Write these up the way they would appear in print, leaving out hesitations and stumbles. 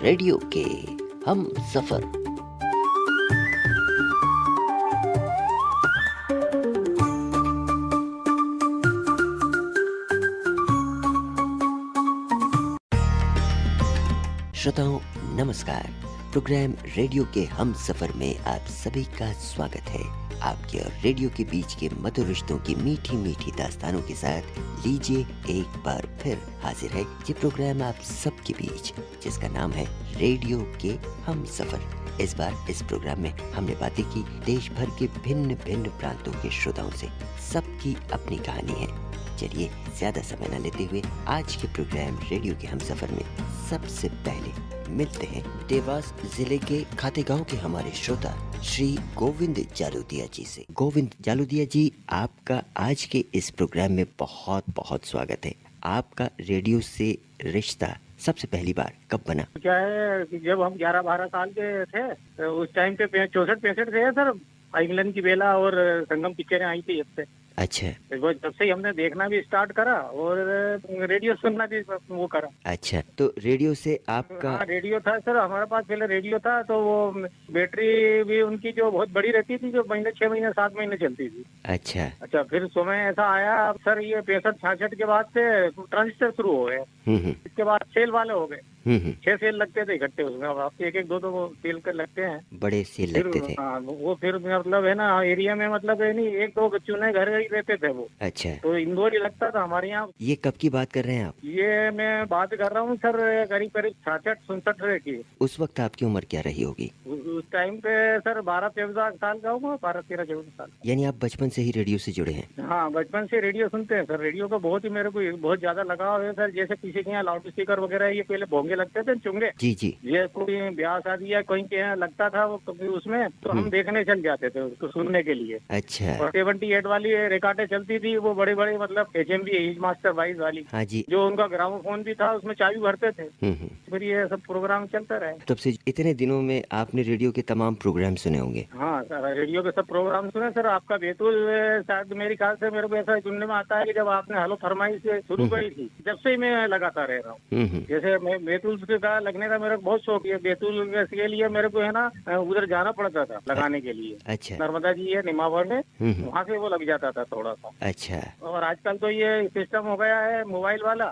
Radio के हम सफर। श्रोताओं नमस्कार। प्रोग्राम रेडियो के हम सफर में आप सभी का स्वागत है। आपके और रेडियो के बीच के मधुर रिश्तों की मीठी मीठी दास्तानों के साथ लीजिए एक बार फिर हाजिर है ये प्रोग्राम आप सबके बीच, जिसका नाम है रेडियो के हम सफर। इस बार इस प्रोग्राम में हमने बातें की देश भर के भिन्न भिन्न प्रांतों के श्रोताओं से। सबकी अपनी कहानी है। चलिए ज्यादा समय न लेते हुए आज के प्रोग्राम रेडियो के हम सफर में सबसे पहले मिलते हैं देवास जिले के खातेगांव के हमारे श्रोता श्री गोविंद जालूदिया जी से। गोविंद जालूदिया जी, आपका आज के इस प्रोग्राम में बहुत बहुत स्वागत है। आपका रेडियो से रिश्ता सबसे पहली बार कब बना? क्या है कि जब हम 11-12 साल के थे तो उस टाइम पे 64-65 थे सर। इंग्लैंड की बेला और संगम पिक्चरें आई थी जब से। अच्छा। जब से हमने देखना भी स्टार्ट करा और रेडियो सुनना भी वो करा। अच्छा, तो रेडियो से आपका? हाँ, रेडियो था सर हमारे पास पहले रेडियो था। तो वो बैटरी भी उनकी जो बहुत बड़ी रहती थी, जो 6 महीने 7 महीने चलती थी। अच्छा, फिर समय ऐसा आया अब सर ये 65-66 के बाद से ट्रांजिस्टर शुरू हो गए। इसके बाद सेल वाले हो गए। 6 सेल लगते थे इकट्ठे उसमें। अब आपके एक दो सेल कर लगते हैं, बड़े सेल लगते थे। हाँ, वो फिर मतलब है ना एरिया में मतलब है नहीं, एक दो चुने घर ही रहते थे वो। अच्छा, तो इंदौर ही लगता था हमारे यहाँ। ये कब की बात कर रहे हैं आप? ये मैं बात कर रहा हूँ सर करीब 66-67 की। उस वक्त आपकी उम्र क्या रही होगी? उस टाइम पे सर 12-13 साल का होगा, 12-13-14 साल। यानी आप बचपन से ही रेडियो से जुड़े हैं? हाँ, बचपन से रेडियो सुनते हैं सर। रेडियो का बहुत ही मेरे को बहुत ज्यादा लगाव है सर। जैसे किसी के यहाँ लाउड स्पीकर वगैरह ये पहले भोंगे लगते थे, चुंगे। जी। ये कोई ब्याह शादी या कोई के यहाँ लगता था वो कभी उसमें, तो हम देखने चल जाते थे उसको सुनने के लिए। अच्छा। और 78 वाली रिकॉर्डें चलती थी, वो बड़े बड़े मतलब HMV एज मास्टर 22 वाली। हाँ जी। जो उनका ग्रामोफोन भी था, उसमें चाबी भरते थे। फिर ये सब प्रोग्राम चलता रहे। तब से इतने दिनों में आपने रेडियो के तमाम प्रोग्राम सुने होंगे? हाँ सर, रेडियो के सब प्रोग्राम सुने सर। आपका बैतूल शायद मेरे ख्याल से मेरे को ऐसा सुनने में आता है कि जब आपने हेलो फरमाइश से शुरू करी थी, जब से ही मैं लगाता रह रहा हूँ। जैसे मैं बैतूल का लगने का मेरा बहुत शौक है। बैतूल के लिए मेरे को है ना उधर जाना पड़ता था लगाने के लिए। अच्छा। नर्मदा जी है निमावर में, वहाँ से वो लग जाता था थोड़ा सा। अच्छा। और आजकल तो ये सिस्टम हो गया है मोबाइल वाला।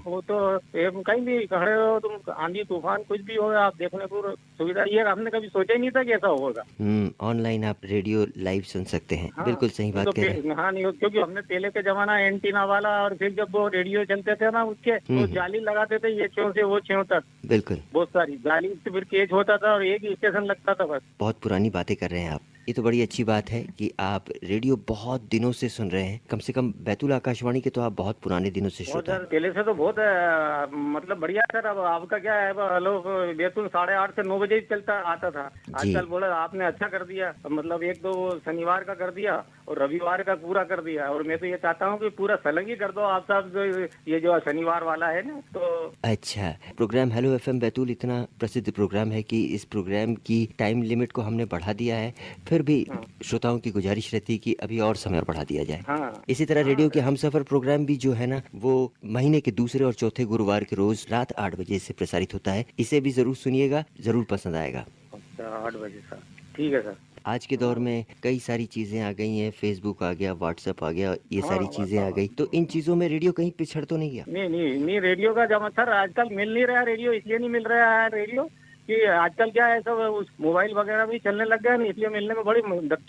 वो तो कहीं भी खड़े हो तुम, आंधी तूफान कुछ भी हो, आप देखने को सुविधा ये हमने कभी सोचा ही नहीं था कि ऐसा होगा। ऑनलाइन आप रेडियो लाइव सुन सकते हैं। हाँ, बिल्कुल सही बात कह रहे हैं। हाँ नहीं, क्योंकि हमने पहले के जमाना एंटीना वाला, और फिर जब वो रेडियो चलते थे ना उसके तो जाली लगाते थे ये छेव से वो छेव तक। बिल्कुल। बहुत सारी जाली से फिर केज होता था और एक ही स्टेशन लगता था बस। बहुत पुरानी बातें कर रहे हैं आप। ये तो बड़ी अच्छी बात है कि आप रेडियो बहुत दिनों से सुन रहे हैं। कम से कम बैतूल आकाशवाणी के तो आप बहुत पुराने दिनों से श्रोता हैं। पहले से तो बहुत मतलब बढ़िया सर। अब आपका क्या है, हेलो बैतूल 8:30 से 9 बजे ही चलता आता था। आजकल बोला आपने अच्छा कर दिया, मतलब 1-2 शनिवार का कर दिया और रविवार का पूरा कर दिया। और मैं तो ये चाहता हूँ कि पूरा सलंग ही कर दो आप सब, ये जो शनिवार वाला है ना। तो अच्छा, प्रोग्राम हेलो FM बैतूल इतना प्रसिद्ध प्रोग्राम है कि इस प्रोग्राम की टाइम लिमिट को हमने बढ़ा दिया है। फिर भी श्रोताओं की गुजारिश रहती है कि अभी और समय बढ़ा दिया जाए। हाँ। इसी तरह रेडियो के हम सफर प्रोग्राम भी जो है ना, वो महीने के दूसरे और चौथे गुरुवार के रोज रात 8 बजे से प्रसारित होता है। इसे भी जरूर सुनिएगा, जरूर पसंद आएगा। अच्छा, 8 बजे सर, ठीक है सर। आज के दौर में कई सारी चीजें आ गई हैं, फेसबुक आ गया, व्हाट्सएप आ गया, ये सारी चीजें आ गई। तो इन चीजों में रेडियो कहीं पिछड़ तो नहीं गया? नहीं, रेडियो का जमा सर आजकल मिल नहीं रहा रेडियो। इसलिए नहीं मिल रहा है रेडियो कि आजकल क्या है, सब उस मोबाइल वगैरह भी चलने लग गया, नहीं इसलिए मिलने में बड़ी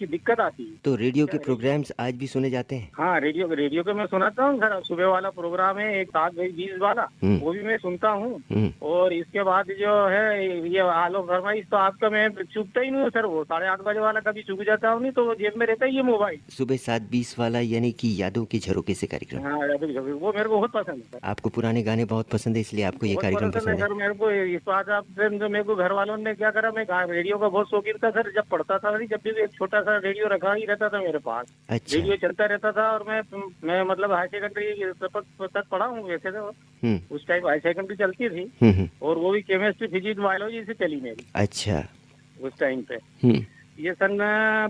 दिक्कत आती है। तो रेडियो के प्रोग्राम्स आज भी सुने जाते हैं? हाँ, रेडियो के मैं सुनाता हूँ सर। सुबह वाला प्रोग्राम है एक 7:20 वाला, वो भी मैं सुनता हूँ। और इसके बाद जो है ये आलो फरमाइश तो आपका मैं चूकता ही नहीं हूँ सर। वो 8:30 बजे वाला कभी चूक जाता हूँ नहीं, तो वो जेब में रहता है ये मोबाइल। सुबह 7:20 वाला यानी कि यादों के झरोके से कार्यक्रम। हाँ, वो मेरे को बहुत पसंद है। आपको पुराने गाने बहुत पसंद है, इसलिए आपको ये कार्यक्रम पसंद है सर। मेरे को इस बात आपसे मेरे को घर वालों ने क्या करा, मैं रेडियो का बहुत शौकीन था सर। जब पढ़ता था जब भी एक छोटा सा रेडियो रखा ही रहता था मेरे पास। अच्छा। रेडियो चलता रहता था। और मैं मतलब हाई सेकेंडरी तक पढ़ा हूँ वैसे तो। उस टाइम हाई सेकेंडरी चलती थी और वो भी केमिस्ट्री फिजिक्स बायोलॉजी से चली मेरी। अच्छा। उस टाइम पे ये सन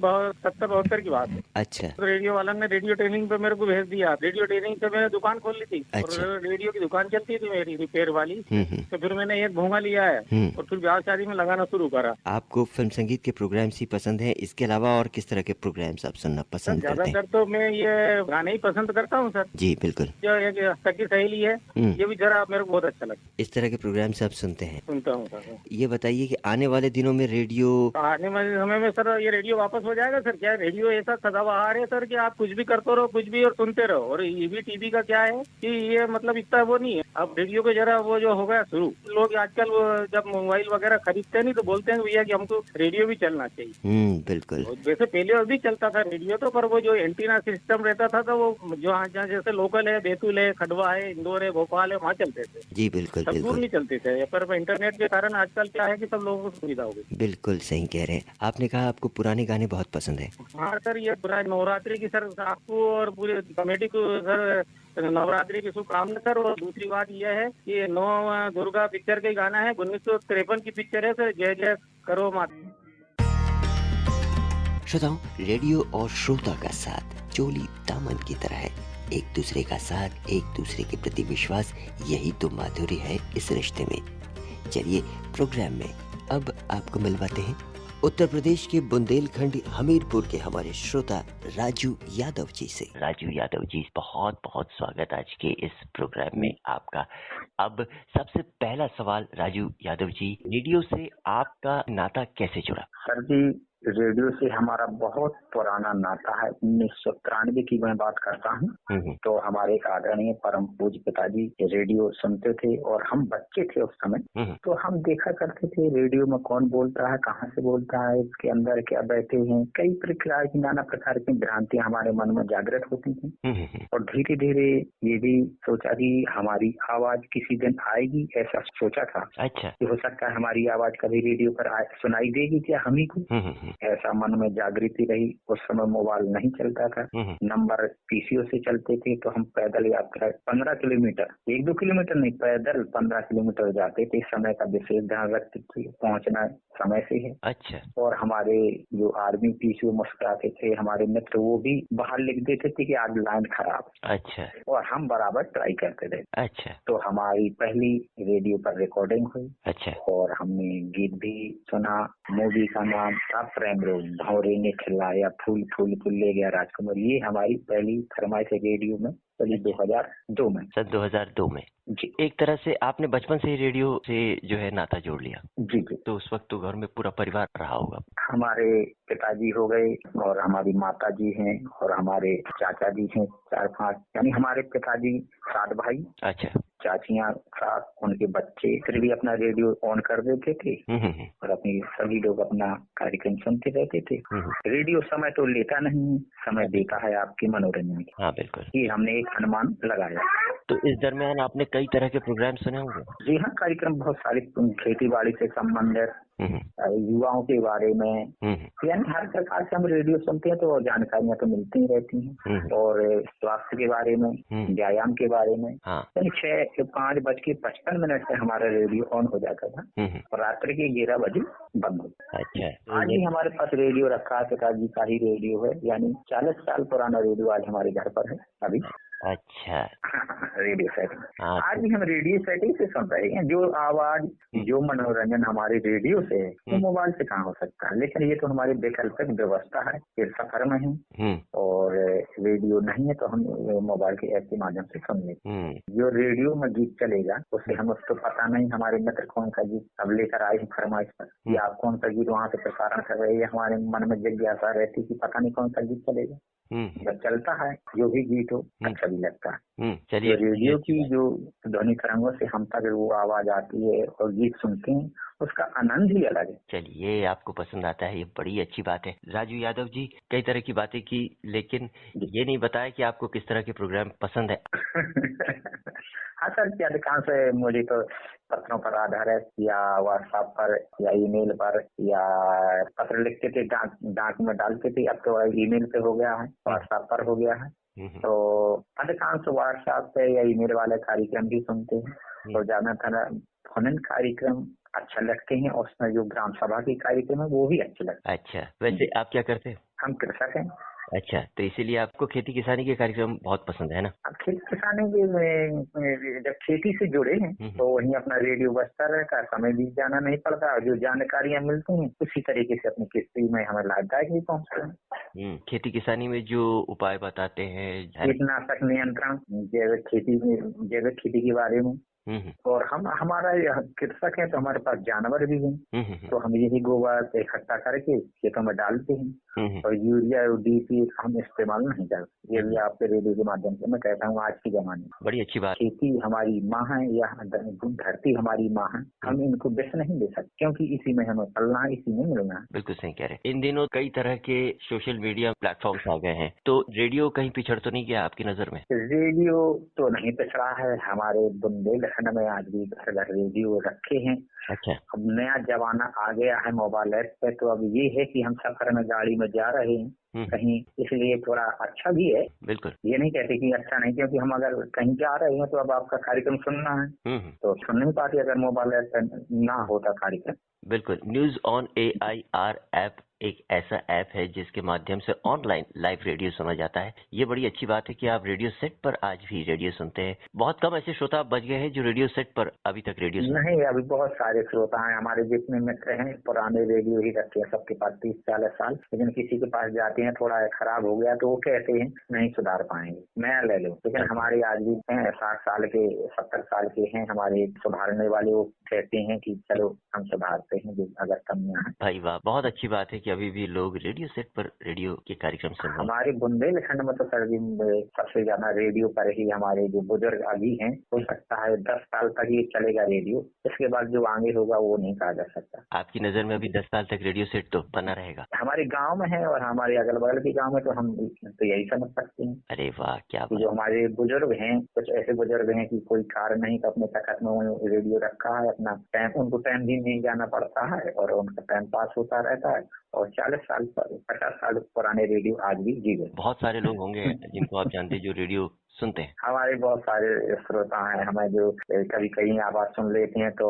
70-72 की बात है। अच्छा तो रेडियो वाला ने रेडियो ट्रेनिंग पे मेरे को भेज दिया। रेडियो ट्रेनिंग से मैंने दुकान खोल ली थी अच्छा। और रेडियो की दुकान चलती थी मेरी रिपेयर वाली। तो फिर मैंने एक भोंगा लिया है और फिर ब्याह शादी में लगाना शुरू करा। आपको फिल्म संगीत के प्रोग्राम्स ही पसंद है, इसके अलावा और किस तरह के प्रोग्राम्स आप सुनना सर पसंद करते हैं? ज्यादातर तो मैं ये गाने ही पसंद करता हूँ सर। जी बिल्कुल। जो एक सखी सहेली है ये भी जरा मेरे को बहुत अच्छा लगता है। इस तरह के प्रोग्राम्स आप सुनते हैं? सुनता हूँ सर। ये बताइए कि आने वाले दिनों में रेडियो आने वाले समय में सर ये रेडियो वापस हो जाएगा सर? क्या रेडियो ऐसा सदाबहार है सर कि आप कुछ भी करते रहो कुछ भी और सुनते रहो। और ईवी टीवी का क्या है कि ये मतलब इतना वो नहीं है। अब रेडियो को जरा वो जो हो गया शुरू, लोग आजकल वो जब मोबाइल वगैरह खरीदते नहीं तो बोलते हैं भैया कि हमको रेडियो भी चलना चाहिए। बिल्कुल। वैसे पहले और भी चलता था रेडियो तो, पर वो जो एंटीना सिस्टम रहता था तो वो जो जहाँ जैसे लोकल है, बैतूल है, खंडवा है, इंदौर है, भोपाल है, वहाँ चलते थे। जी बिल्कुल सब दूर बिल्कुल नहीं चलते थे। पर इंटरनेट के कारण आजकल क्या है कि सब लोगों को सुविधा हो गई। बिल्कुल सही कह रहे हैं। आपने कहा आपको पुराने गाने बहुत पसंद है। हाँ सर, ये पूरा नवरात्रि की सर आपको और पूरे कमेटी को सर नवरात्रि की शुभकामना सर। और दूसरी बात यह है कि 9 दुर्गा पिक्चर का ही गाना है, 1953 की पिक्चर है सर, जय जय करो माता। श्रोताओं, रेडियो और श्रोता का साथ चोली दामन की तरह है। एक दूसरे का साथ, एक दूसरे के प्रति विश्वास, यही तो माधुर्य है इस रिश्ते में। चलिए प्रोग्राम में अब आपको मिलवाते हैं उत्तर प्रदेश के बुंदेलखंड हमीरपुर के हमारे श्रोता राजू यादव जी से। राजू यादव जी, बहुत बहुत स्वागत आज के इस प्रोग्राम में आपका। अब सबसे पहला सवाल राजू यादव जी, रेडियो से आपका नाता कैसे जुड़ा? सर जी, रेडियो से हमारा बहुत पुराना नाता है। 1993 की मैं बात करता हूँ। तो हमारे एक आदरणीय परम पूज्य पिताजी रेडियो सुनते थे और हम बच्चे थे उस समय। तो हम देखा करते थे रेडियो में कौन बोलता है, कहाँ से बोलता है, इसके अंदर क्या बैठे हैं। कई प्रकार की नाना प्रकार की भ्रांतियां हमारे मन में जागृत होती थी। और धीरे धीरे ये भी सोचा कि हमारी आवाज किसी दिन आएगी, ऐसा सोचा था। अच्छा। हो सकता है हमारी आवाज कभी रेडियो पर सुनाई देगी क्या हम ही को, ऐसा मन में जागृति रही। उस समय मोबाइल नहीं चलता था, नंबर पीसीओ से चलते थे। तो हम पैदल यात्रा 15 किलोमीटर, 1-2 किलोमीटर नहीं, पैदल 15 किलोमीटर जाते थे। समय का विशेष ध्यान रखते थे, पहुंचना समय से है। अच्छा। और हमारे जो आर्मी पीसीओ मुस्कुराते थे, हमारे मित्र, वो भी बाहर लिख देते थे कि आज लाइन खराब। अच्छा। और हम बराबर ट्राई करते थे। अच्छा। तो हमारी पहली रेडियो पर रिकॉर्डिंग हुई। अच्छा। और हमने गीत भी सुना। मूवी का नाम था प्रेम रोग, भंवरे ने खिलाया फूल, फूल फूल ले गया राजकुमार। ये हमारी पहली फरमाइश है रेडियो में, चली 2002 में। सन 2002 में जी। एक तरह से आपने बचपन से ही रेडियो से जो है नाता जोड़ लिया। जी जी। तो उस वक्त तो घर में पूरा परिवार रहा होगा। हमारे पिताजी हो गए और हमारी माता जी हैं और हमारे चाचा जी हैं 4-5, यानी हमारे पिताजी 7 भाई। अच्छा। चाचियां 7, उनके बच्चे। फिर भी अपना रेडियो ऑन कर देते थे और अपनी सभी लोग अपना कार्यक्रम सुनते रहते थे। रेडियो समय तो लेता नहीं, समय देता है आपके मनोरंजन की। हाँ बिल्कुल। ये हमने एक अनुमान लगाया। तो इस दरमियान आपने कई तरह के प्रोग्राम सुने होंगे। जी हाँ, कार्यक्रम बहुत सारे, खेती बाड़ी से संबंधित, युवाओं के बारे में, यानी हर प्रकार से हम रेडियो सुनते हैं तो जानकारियां तो मिलती ही रहती हैं। और स्वास्थ्य के बारे में, व्यायाम के बारे में। यानी 5:55 से हमारा रेडियो ऑन हो जाता था और रात्रि के 11 बजे बंद होता। अच्छा। आज भी हमारे पास रेडियो रखा है, पिताजी का ही रेडियो है, यानी 40 साल पुराना रेडियो आज हमारे घर पर है अभी। अच्छा। रेडियो सेटिंग आज भी हम रेडियो सेटिंग से सुन रहे हैं। जो आवाज, जो मनोरंजन हमारे रेडियो से है वो मोबाइल से कहाँ हो सकता है। लेकिन ये तो हमारी वैकल्पिक व्यवस्था है, फिर सफर में है और रेडियो नहीं है तो हम मोबाइल के ऐप के माध्यम से सुन लेते। जो रेडियो में गीत चलेगा उससे हम उसको पता नहीं हमारे मित्र कौन सा गीत अब लेकर आए फरमाइश पर, या आप कौन सा गीत वहाँ से प्रसारण कर रहे हैं। हमारे मन में जिज्ञासा रहती कि पता नहीं कौन सा गीत चलेगा। जब चलता है जो भी गीत हो अच्छा भी लगता है। चलिए, रेडियो की जो ध्वनि तरंगों से हम तक वो आवाज आती है और गीत सुनते हैं, उसका आनंद ही अलग है। चलिए, आपको पसंद आता है, ये बड़ी अच्छी बात है। राजू यादव जी, कई तरह की बातें की, लेकिन ये नहीं बताया कि आपको किस तरह के प्रोग्राम पसंद है। हाँ सर, अधिकांश मुझे तो पत्रों पर आधारित या व्हाट्सएप पर या ईमेल पर, या पत्र लिखते थे, डाक में डालते थे। अब तो ईमेल पे हो गया है, व्हाट्सएप पर हो गया है। तो अधिकांश व्हाट्सएप पे या ईमेल वाले कार्यक्रम भी सुनते हैं और ज्यादातर फोन कार्यक्रम अच्छा लगते हैं, और उसमें जो ग्राम सभा के कार्यक्रम है वो भी अच्छे लगते हैं। अच्छा, वैसे आप क्या करते हैं? हम कृषक हैं। अच्छा, तो इसीलिए आपको खेती किसानी के कार्यक्रम बहुत पसंद है ना? अब खेती किसानी के जब खेती से जुड़े हैं तो वहीं अपना रेडियो बजता रहता है, समय बीत जाना नहीं पड़ता, और जो जानकारियां मिलती हैं उसी तरीके से अपनी खेती में हमें लाभदायक भी पहुंचते हैं। खेती किसानी में जो उपाय बताते हैं, कीटनाशक नियंत्रण, जैविक खेती के बारे में, और हमारा कृषक है तो हमारे पास जानवर भी हैं, तो हम यही गोबर इकट्ठा करके खेतों में डालते हैं, और यूरिया और डीपी हम इस्तेमाल नहीं करते। ये भी आपके रेडियो के माध्यम से मैं कहता हूँ, आज के जमाने में बड़ी अच्छी बात। खेती हमारी माँ है, या धरती हमारी माँ है, हम इनको विष नहीं दे सकते, क्योंकि इसी में हमें पलना है, इसी में मिलना है। बिल्कुल सही कह रहे हैं। इन दिनों कई तरह के सोशल मीडिया प्लेटफॉर्म्स आ गए हैं, तो रेडियो कहीं पिछड़ तो नहीं गया आपकी नजर में? रेडियो तो नहीं पिछड़ा है, हमारे बुंदेलखंड में आज भी घर घर रेडियो रखे हैं। अच्छा। अब नया जमाना आ गया है मोबाइल ऐप पे, तो अब ये है कि हम सफर में गाड़ी में जा रहे हैं कहीं, इसलिए थोड़ा अच्छा भी है। बिल्कुल, ये नहीं कहते कि अच्छा नहीं, क्योंकि हम अगर कहीं जा रहे हैं तो अब आपका कार्यक्रम सुनना है तो सुन नहीं पाते अगर मोबाइल ऐप पे ना होता कार्यक्रम। बिल्कुल। न्यूज ऑन AIR ऐप एक ऐसा ऐप है जिसके माध्यम से ऑनलाइन लाइव रेडियो सुना जाता है। ये बड़ी अच्छी बात है कि आप रेडियो सेट पर आज भी रेडियो सुनते हैं। बहुत कम ऐसे श्रोता बच गए हैं जो रेडियो सेट पर अभी तक रेडियो सुनते हैं। नहीं, अभी बहुत सारे श्रोता हैं हमारे, जितने मित्र हैं पुराने रेडियो ही रखे हैं, सबके पास 30-40 साल, लेकिन किसी के पास जाते हैं थोड़ा खराब हो गया तो वो कहते हैं नहीं सुधार पाएंगे, नया ले लो। लेकिन हमारे आज भी हैं 60 साल के 70 साल के हैं हमारे सुधारने वाले, वो कहते हैं कि चलो हम सुधारते हैं जो अगर कमियां हैं। भाई वाह, बहुत अच्छी बात है कि अभी भी लोग रेडियो सेट पर रेडियो के कार्यक्रम सुन रहे हैं। हमारे बुंदेलखंड में तो सर जी सबसे ज्यादा रेडियो पर ही हमारे जो बुजुर्ग अभी हैं, हो सकता है 10 साल तक ये चलेगा रेडियो, इसके बाद जो आगे होगा वो नहीं कहा जा सकता। आपकी नजर में अभी 10 साल तक रेडियो सेट तो बना रहेगा? हमारे गांव में है और हमारे अगल बगल के गांव में तो हम तो यही समझ सकते हैं। अरे वाह, क्या बात। जो हमारे बुजुर्ग हैं, कुछ ऐसे बुजुर्ग हैं कि कोई कार नहीं तो अपने तखत में रेडियो रखा है, अपना टाइम, उनको टाइम भी नहीं जाना पड़ता है और उनका टाइम पास होता रहता है, और 40 साल 50 साल पुराने रेडियो आज भी जी गए। बहुत सारे लोग होंगे जिनको आप जानते हैं जो रेडियो सुनते हैं। हमारे बहुत सारे श्रोता हैं, हमें जो कभी कहीं आवाज सुन लेते हैं तो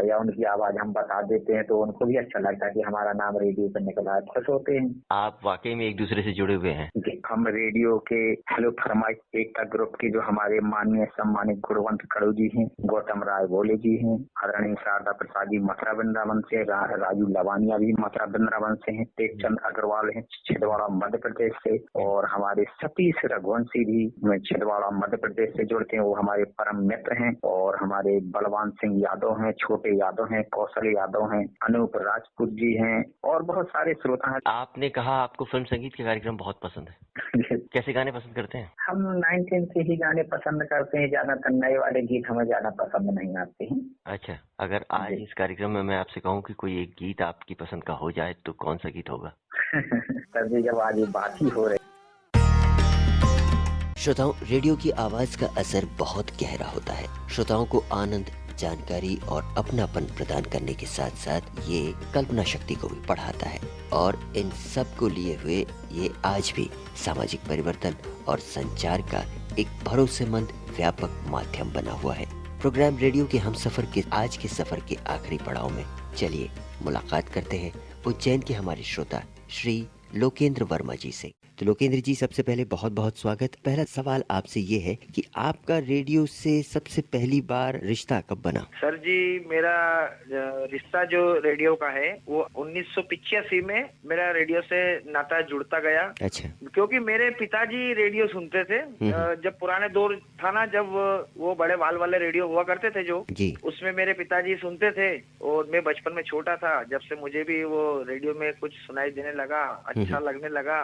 या उनकी आवाज हम बता देते हैं तो उनको भी अच्छा लगता है कि हमारा नाम रेडियो पर निकला है, खुश होते हैं। आप वाकई में एक दूसरे से जुड़े हुए हैं। हम रेडियो के हेलो फरमाइश एकता ग्रुप के जो हमारे माननीय सम्मानित गुणवंत कड़ू जी हैं, गौतम राय बोले जी हैं, आदरणीय शारदा प्रसाद जी मथुरा वृंदावन से, राजू लवानिया भी मथुरा वृंदावन से हैं, टेकचंद अग्रवाल हैं छिंदवाड़ा मध्य प्रदेश से, और हमारे सतीश रघुवंशी भी छिंदवाड़ा मध्य प्रदेश से जुड़ते हैं, वो हमारे परम मित्र हैं, और हमारे बलवान सिंह यादव हैं, छोटे यादव हैं, कौशल यादव हैं, अनूप राजपूत जी हैं, और बहुत सारे श्रोता हैं। आपने कहा आपको फिल्म संगीत के कार्यक्रम बहुत पसंद है, कैसे गाने पसंद करते हैं? हम 19 से ही गाने पसंद करते हैं, ज्यादातर नए वाले गीत हमें ज्यादा पसंद नहीं आते हैं। अच्छा, अगर आज इस कार्यक्रम में मैं आपसे कहूँ कि कोई एक गीत आपकी पसंद का हो जाए तो कौन सा गीत होगा? सर जी, जब आज ये बात ही हो रही। श्रोताओं, रेडियो की आवाज का असर बहुत गहरा होता है। श्रोताओं को आनंद, जानकारी और अपनापन प्रदान करने के साथ साथ ये कल्पना शक्ति को भी बढ़ाता है, और इन सब को लिए हुए ये आज भी सामाजिक परिवर्तन और संचार का एक भरोसेमंद व्यापक माध्यम बना हुआ है। प्रोग्राम रेडियो के हम सफर के आज के सफर के आखिरी पड़ाव में चलिए मुलाकात करते हैं उज्जैन के हमारे श्रोता श्री लोकेंद्र वर्मा जी से। तो लोकेंद्र जी, सबसे पहले बहुत बहुत स्वागत। पहला सवाल आपसे ये है कि आपका रेडियो से सबसे पहली बार रिश्ता कब बना? सर जी, मेरा रिश्ता जो रेडियो का है वो 1985 में मेरा रेडियो से नाता जुड़ता गया। अच्छा। क्योंकि मेरे पिताजी रेडियो सुनते थे, जब पुराने दौर था ना, जब वो बड़े वाल वाले रेडियो हुआ करते थे जो जी, उसमें मेरे पिताजी सुनते थे, और मैं बचपन में छोटा था, जब से मुझे भी वो रेडियो में कुछ सुनाई देने लगा, अच्छा लगने लगा,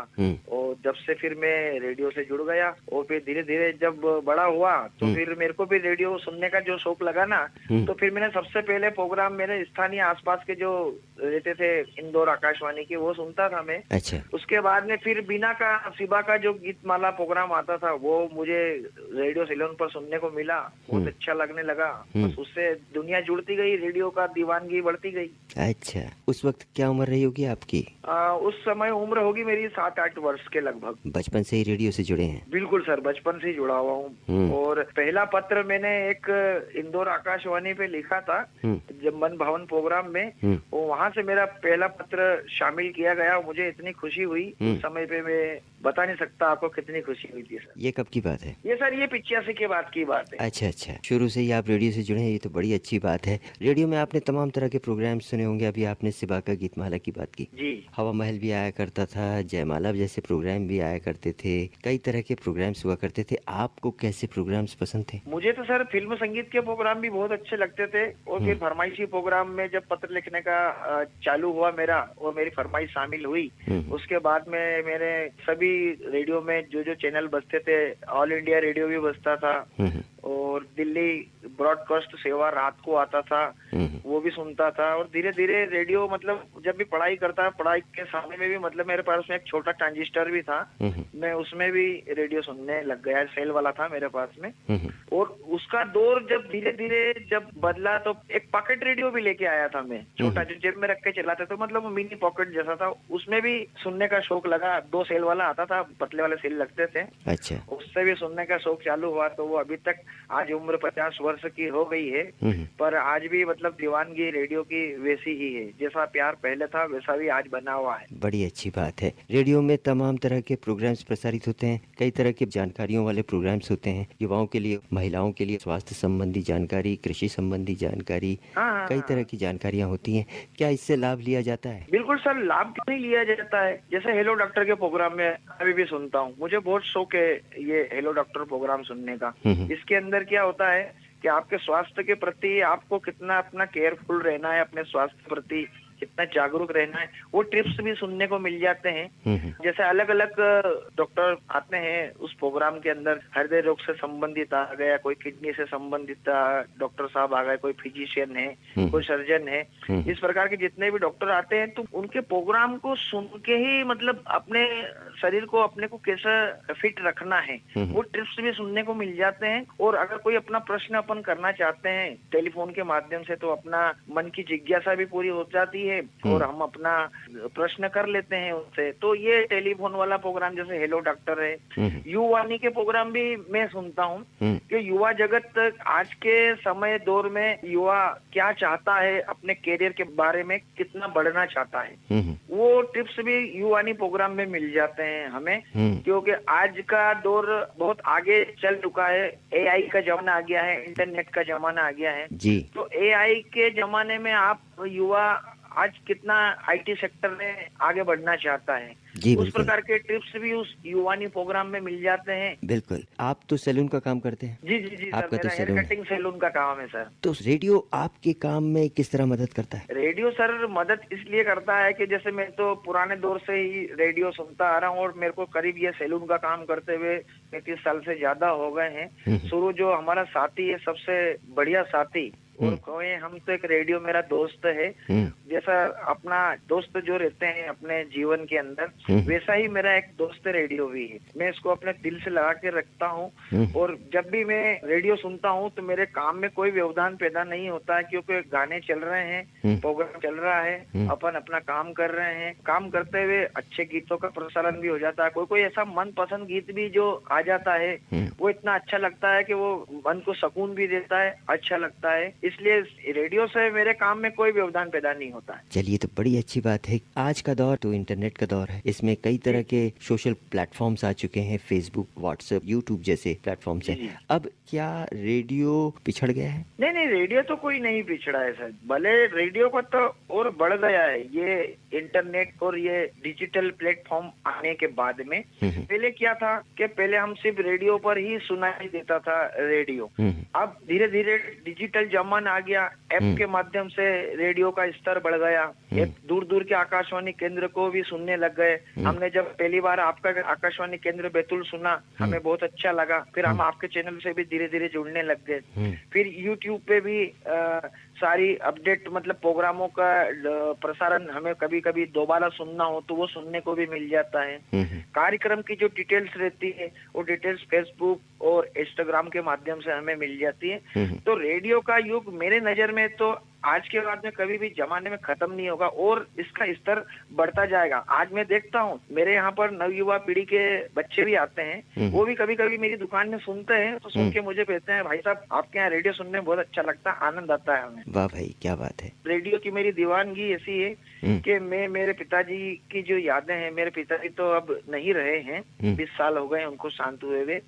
और जब से फिर मैं रेडियो से जुड़ गया, और फिर धीरे धीरे जब बड़ा हुआ तो फिर मेरे को भी रेडियो सुनने का जो शौक लगा ना, तो फिर मैंने सबसे पहले प्रोग्राम मेरे स्थानीय आसपास के जो रहते थे इंदौर आकाशवाणी के, वो सुनता था मैं। अच्छा। उसके बाद में फिर बीना का सिबा का जो गीत माला प्रोग्राम आता था, वो मुझे रेडियो सिलोन पर सुनने को मिला, बहुत अच्छा लगने लगा। बस उससे दुनिया जुड़ती गई, रेडियो का दीवानगी बढ़ती गई। अच्छा, उस वक्त क्या उम्र रही होगी आपकी? उस समय उम्र होगी मेरी 7-8 वर्ष के लगभग। बचपन से ही रेडियो से जुड़े हैं? बिल्कुल सर, बचपन से ही जुड़ा हुआ हूँ। और पहला पत्र मैंने एक इंदौर आकाशवाणी पे लिखा था जब मन भवन प्रोग्राम में, वहाँ से मेरा पहला पत्र शामिल किया गया। मुझे इतनी खुशी हुई उस समय पे, मैं बता नहीं सकता आपको कितनी खुशी हुई थी सर। ये कब की बात है? ये सर ये 85 के बाद की बात है। अच्छा, शुरू से ही आप रेडियो से जुड़े हैं, ये तो बड़ी अच्छी बात है। रेडियो में आपने तमाम तरह के प्रोग्राम सुने होंगे। अभी आपने सिबा का गीतमाला की बात की जी। हवा महल भी आया करता था, जयमाला जैसे प्रोग्राम भी आया करते थे, कई तरह के प्रोग्राम्स हुआ करते थे। आपको कैसे प्रोग्राम्स पसंद थे? मुझे तो सर फिल्म संगीत के प्रोग्राम भी बहुत अच्छे लगते थे। और फिर फरमाइशी प्रोग्राम में जब पत्र लिखने का चालू हुआ मेरा, और मेरी फरमाइश शामिल हुई, उसके बाद में मेरे सभी रेडियो में जो चैनल बजते थे, ऑल इंडिया रेडियो भी बजता था, और दिल्ली ब्रॉडकास्ट सेवा रात को आता था, वो भी सुनता था। और धीरे धीरे रेडियो, मतलब जब भी पढ़ाई करता, पढ़ाई के सामने में भी, मतलब मेरे पास में एक छोटा ट्रांजिस्टर भी था, मैं उसमें भी रेडियो सुनने लग गया। सेल वाला था मेरे पास में। और उसका दौर जब धीरे धीरे जब बदला, तो एक पॉकेट रेडियो भी लेके आया था मैं, छोटा, जो जेब में रख के चलाते, तो मतलब मिनी पॉकेट जैसा था। उसमें भी सुनने का शौक लगा। 2 सेल वाला आता था, पतले वाले सेल लगते थे। अच्छा। उससे भी सुनने का शौक चालू हुआ। तो वो अभी तक, आज उम्र 50 वर्ष की हो गई है, पर आज भी मतलब दीवानगी रेडियो की वैसी ही है। जैसा प्यार पहले था वैसा भी आज बना हुआ है। बड़ी अच्छी बात है। रेडियो में तमाम तरह के प्रोग्राम्स प्रसारित होते हैं, कई तरह के जानकारियों वाले प्रोग्राम्स होते हैं, युवाओं के लिए, महिलाओं के लिए स्वास्थ्य संबंधी जानकारी, कृषि संबंधी जानकारी, कई तरह की जानकारियाँ होती हैं। क्या इससे लाभ लिया जाता है? बिल्कुल सर, लाभ क्यों नहीं लिया जाता है। जैसे हेलो डॉक्टर के प्रोग्राम में अभी भी सुनता हूँ, मुझे बहुत शौक है ये हेलो डॉक्टर प्रोग्राम सुनने का। इसके अंदर क्या होता है कि आपके स्वास्थ्य के प्रति आपको कितना अपना केयरफुल रहना है, अपने स्वास्थ्य के प्रति कितना जागरूक रहना है, वो टिप्स भी सुनने को मिल जाते हैं। जैसे अलग अलग डॉक्टर आते हैं उस प्रोग्राम के अंदर, हृदय रोग से संबंधित आ गया, कोई किडनी से संबंधित डॉक्टर साहब आ गए, कोई फिजिशियन है, कोई सर्जन है। इस प्रकार के जितने भी डॉक्टर आते हैं, तो उनके प्रोग्राम को सुन के ही मतलब अपने शरीर को, अपने को कैसा फिट रखना है, वो टिप्स भी सुनने को मिल जाते हैं। और अगर कोई अपना प्रश्न अपन करना चाहते हैं टेलीफोन के माध्यम से, तो अपना मन की जिज्ञासा भी पूरी हो जाती है और हम अपना प्रश्न कर लेते हैं उससे। तो ये टेलीफोन वाला प्रोग्राम, जैसे हेलो डॉक्टर है, युवानी के प्रोग्राम भी मैं सुनता हूँ कि युवा जगत आज के समय दौर में युवा क्या चाहता है, अपने कैरियर के बारे में कितना बढ़ना चाहता है, वो टिप्स भी युवानी प्रोग्राम में मिल जाते हैं हमें। क्योंकि आज का दौर बहुत आगे चल चुका है, AI का जमाना आ गया है, इंटरनेट का जमाना आ गया है जी। तो AI के जमाने में आप युवा आज कितना IT सेक्टर में आगे बढ़ना चाहता है, उस प्रकार के टिप्स भी उस युवानी प्रोग्राम में मिल जाते हैं। बिल्कुल। आप तो सैलून का काम करते हैं? जी आपका सर, मेरा हेयर कटिंग सैलून का काम है सर। तो रेडियो आपके काम में किस तरह मदद करता है? रेडियो सर मदद इसलिए करता है कि जैसे मैं तो पुराने दौर से ही रेडियो सुनता आ रहा हूँ, और मेरे को करीब ये सैलून का काम करते हुए 35 साल से ज्यादा हो गए हैं। शुरू जो हमारा साथी है, सबसे बढ़िया साथी, और कोई हम तो एक रेडियो मेरा दोस्त है। जैसा अपना दोस्त जो रहते हैं अपने जीवन के अंदर, वैसा ही मेरा एक दोस्त रेडियो भी है। मैं इसको अपने दिल से लगा के रखता हूँ। और जब भी मैं रेडियो सुनता हूँ तो मेरे काम में कोई व्यवधान पैदा नहीं होता है, क्योंकि गाने चल रहे हैं, प्रोग्राम चल रहा है, अपन अपना काम कर रहे हैं। काम करते हुए अच्छे गीतों का प्रसारण भी हो जाता है। कोई ऐसा मनपसंद गीत भी जो आ जाता है, वो इतना अच्छा लगता है कि वो मन को सुकून भी देता है, अच्छा लगता है। इसलिए रेडियो से मेरे काम में कोई व्यवधान पैदा नहीं होता है। चलिए, तो बड़ी अच्छी बात है। आज का दौर तो इंटरनेट का दौर है, इसमें कई तरह के सोशल प्लेटफॉर्म्स आ चुके हैं, फेसबुक, व्हाट्सएप, यूट्यूब जैसे प्लेटफॉर्म्स हैं। अब क्या रेडियो पिछड़ गया है? नहीं, रेडियो तो कोई नहीं पिछड़ा है सर, भले रेडियो को तो और बढ़ गया है ये इंटरनेट और ये डिजिटल प्लेटफॉर्म आने के बाद में। पहले क्या था कि पहले हम सिर्फ रेडियो पर ही सुनाई देता था रेडियो। अब धीरे धीरे डिजिटल जमाना आ गया, ऐप के माध्यम से रेडियो का स्तर बढ़ गया। एक दूर दूर के आकाशवाणी केंद्र को भी सुनने लग गए। हमने जब पहली बार आपका आकाशवाणी केंद्र बैतूल सुना, हमें बहुत अच्छा लगा। फिर हम आपके चैनल से भी धीरे धीरे जुड़ने लग गए। फिर यूट्यूब पे भी सारी अपडेट, मतलब प्रोग्रामों का प्रसारण हमें कभी कभी दोबारा सुनना हो तो वो सुनने को भी मिल जाता है। कार्यक्रम की जो डिटेल्स रहती है, वो डिटेल्स फेसबुक और इंस्टाग्राम के माध्यम से हमें मिल जाती है। तो रेडियो का युग मेरे नजर में तो आज के बाद में कभी भी जमाने में खत्म नहीं होगा और इसका स्तर बढ़ता जाएगा। आज मैं देखता हूँ मेरे यहाँ पर नवयुवा पीढ़ी के बच्चे भी आते हैं, वो भी कभी कभी मेरी दुकान में सुनते हैं तो सुन के मुझे कहते हैं भाई साहब आपके यहाँ रेडियो सुनने में बहुत अच्छा लगता है, आनंद आता है हमें। वाह भाई क्या बात है। रेडियो की मेरी दीवानगी ऐसी है कि मैं मेरे पिताजी की जो यादें हैं, मेरे पिताजी तो अब नहीं रहे हैं, 20 साल हो गए उनको शांत हुए हुए,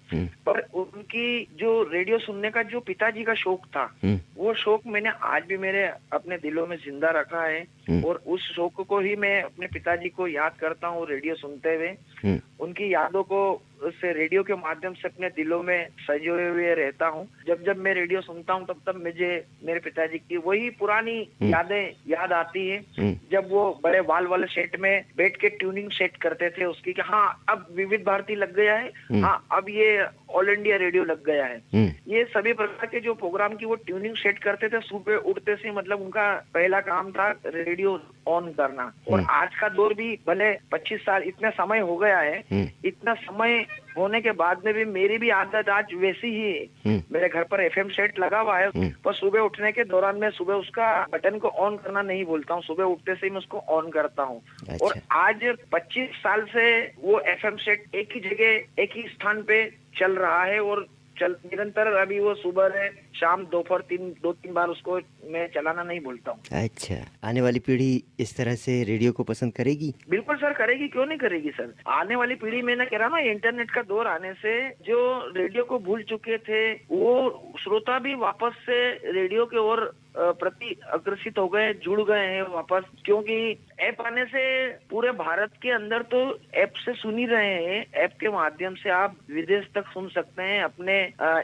पर उनकी जो रेडियो सुनने का जो पिताजी का शौक था वो शौक मैंने आज भी मेरे अपने दिलों में जिंदा रखा है और उस शौक को ही मैं अपने पिताजी को याद करता हूँ रेडियो सुनते हुए। उनकी यादों को उस रेडियो के माध्यम से अपने दिलों में सजोए हुए रहता हूँ। जब जब मैं रेडियो सुनता हूँ तब तब मुझे मेरे पिताजी की वही पुरानी यादें याद आती है जब वो बड़े वाल वाले सेट में बैठ के ट्यूनिंग सेट करते थे उसकी कि हाँ अब विविध भारती लग गया है, हाँ अब ये ऑल इंडिया रेडियो लग गया है। ये सभी प्रकार के जो प्रोग्राम की वो ट्यूनिंग सेट करते थे सुबह उठते से, मतलब उनका पहला काम था रेडियो ऑन करना। और आज का दौर भी भले 25 साल इतना समय हो गया है, इतना समय होने के बाद में भी मेरी भी आदत आज वैसी ही है। मेरे घर पर एफएम सेट लगा हुआ है, पर सुबह उठने के दौरान मैं सुबह उसका बटन को ऑन करना नहीं बोलता हूँ, सुबह उठते से ही मैं उसको ऑन करता हूँ। अच्छा। और आज 25 साल से वो एफएम सेट एक ही जगह एक ही स्थान पे चल रहा है और निरंतर अभी वो सुबह शाम दोपहर 2-3 बार उसको मैं चलाना नहीं बोलता हूँ। अच्छा, आने वाली पीढ़ी इस तरह से रेडियो को पसंद करेगी? बिल्कुल सर करेगी, क्यों नहीं करेगी सर। आने वाली पीढ़ी में ना कह रहा ना, इंटरनेट का दौर आने से जो रेडियो को भूल चुके थे वो श्रोता भी वापस से रेडियो के ओर प्रति आकर्षित हो गए, जुड़ गए हैं वापस, क्योंकि ऐप आने से पूरे भारत के अंदर तो ऐप से सुन ही रहे हैं। ऐप के माध्यम से आप विदेश तक सुन सकते हैं, अपने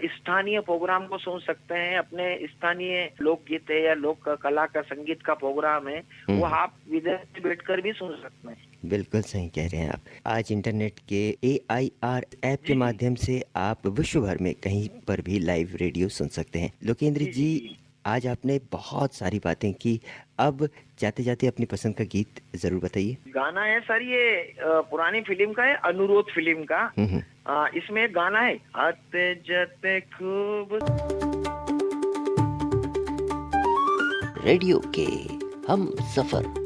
स्थानीय प्रोग्राम को सुन सकते हैं, अपने स्थानीय लोकगीत है या लोक कला का संगीत का प्रोग्राम है वो आप विदेश में बैठकर भी सुन सकते हैं। बिल्कुल सही कह रहे हैं आप। आज इंटरनेट के AIR ऐप के माध्यम से आप विश्व भर में कहीं पर भी लाइव रेडियो सुन सकते हैं। लोकेंद्र जी, आज आपने बहुत सारी बातें की, अब जाते जाते अपनी पसंद का गीत जरूर बताइए। गाना है सर, ये पुरानी फिल्म का है, अनुरोध फिल्म का। इसमें एक गाना है, आते जाते खूब। रेडियो के हम सफर।